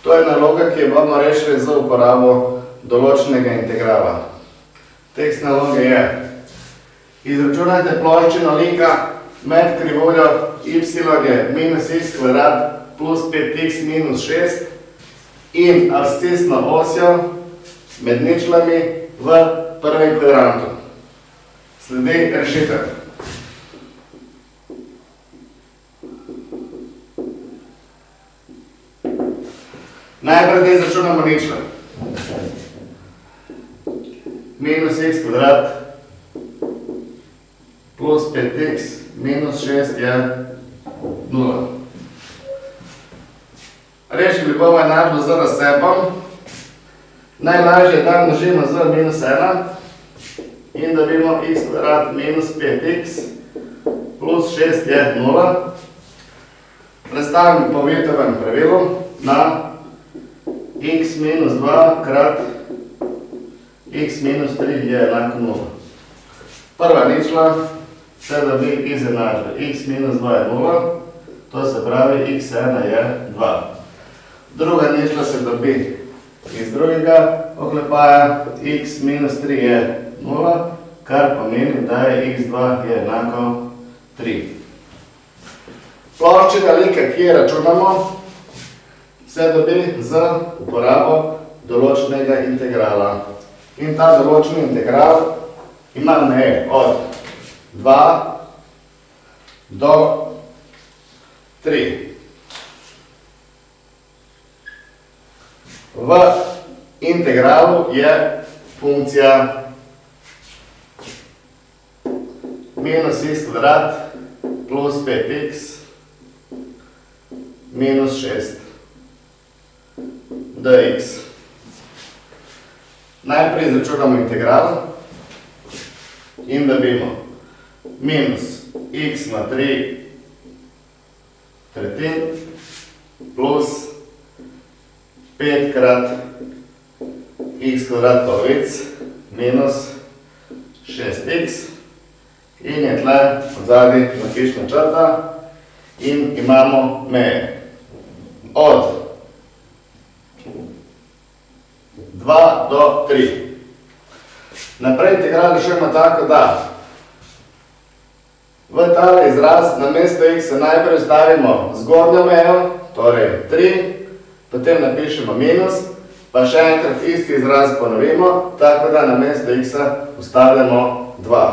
To je naloga, ki jo bomo rešili z uporabo določenega integrala. Tekst naloge je: izračunajte ploščino lika med krivuljo y je minus x kvadrat plus 5x minus 6 in abscisno osjo med ničlami v prvem kvadrantu. Sledi rešitev. Najprej da izračunamo ničle. Minus x kvadrat plus 5x minus 6 je 0. Rešili bomo enačbo z razcepom. Najlažje je, da množimo z minus 1 in dobimo x kvadrat minus 5x plus 6 je 0. Predstavim po Vitovem pravilu na x minus 2 krat x minus 3 je enako 0. Prva ničla se dobi iz enačbe. X minus 2 je 0, to se pravi x1 je 2. Druga ničla se dobi iz drugega oklepaja. X minus 3 je 0, kar pomeni, da je x2 je enako 3. Ploščina lika, ki jo računamo, se dobi z uporabo določenega integrala. In ta določeni integral ima meje od 2 do 3. V integralu je funkcija minus x kvadrat plus 5x minus 6 dx. Najprej izračunamo integral in dobimo minus x na 3 tretjin plus 5 krat x kvadrat polovic minus 6x in je tle odzadnji napišna črta in imamo meje od 2 do 3. Naprej integral rešujemo tako, da v tale izraz namesto x najprej stavimo zgornjo mejo, torej 3, potem napišemo minus, pa še enkrat isti izraz ponovimo, tako da namesto x ustavljamo 2.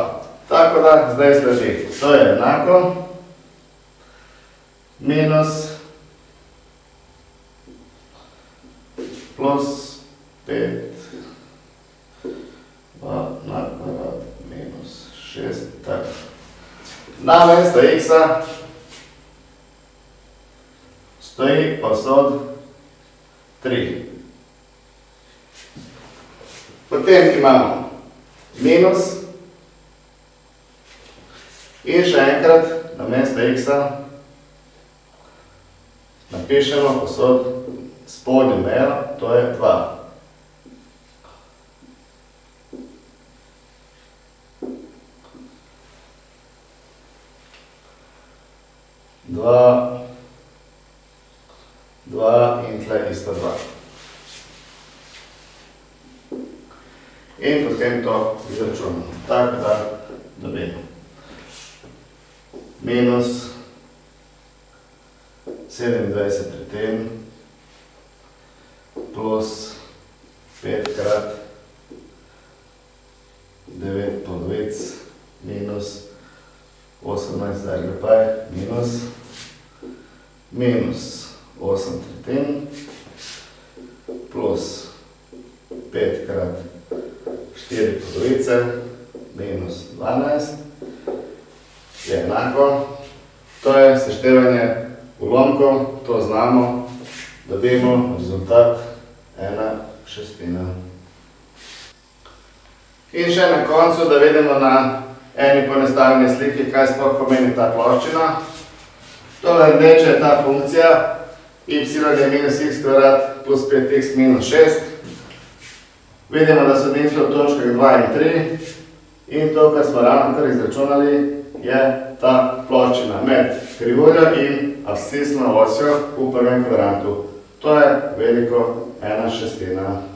Tako da zdaj sledi. To je enako minus plus 5 na kvadrat minus 6, tako. Namesto x-a stoji povsod 3. Potem imamo minus in še enkrat namesto x-a napišemo povsod spodnjo mejo, to je 2. Dva in tle isto 2. In potem to izračunamo. Tako da dobimo minus 27 tretjin plus 5 krat 9 polovic minus 18 zaglepaj minus 8 tretjin plus 5 krat 4 polovice minus 12 je enako. To je seštevanje ulomkov, to znamo, dobimo rezultat 1/6. In še na koncu, da vidimo na eni poenostavljeni sliki, kaj sploh pomeni ta ploščina. Tole rdeče je ta funkcija y je minus x kvadrat plus 5x minus 6. Vidimo, da so ničle v točkah 2 in 3 in to, kar smo ravnokar izračunali, je ta ploščina med krivuljo in abscisno osjo v prvem kvadrantu. To je veliko 1/6.